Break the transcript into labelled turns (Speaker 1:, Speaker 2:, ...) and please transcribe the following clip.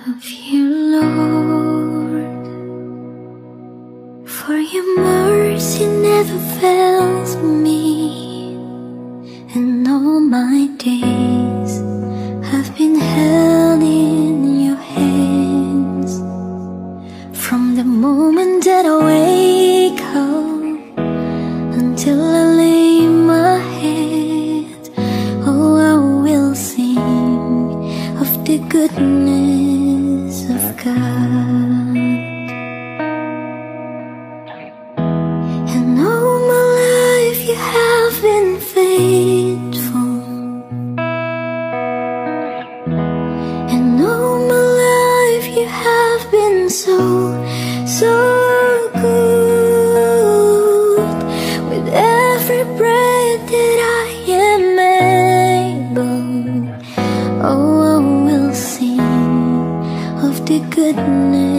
Speaker 1: love you, Lord, for your mercy never fails me, and all my days have been held in your hands. From the moment that I wake up until I lay my head, oh, I will sing of the goodness of God. And all my life you have been faithful, and all my life you have been so good. With every breath that I am able, oh, I will sing of the goodness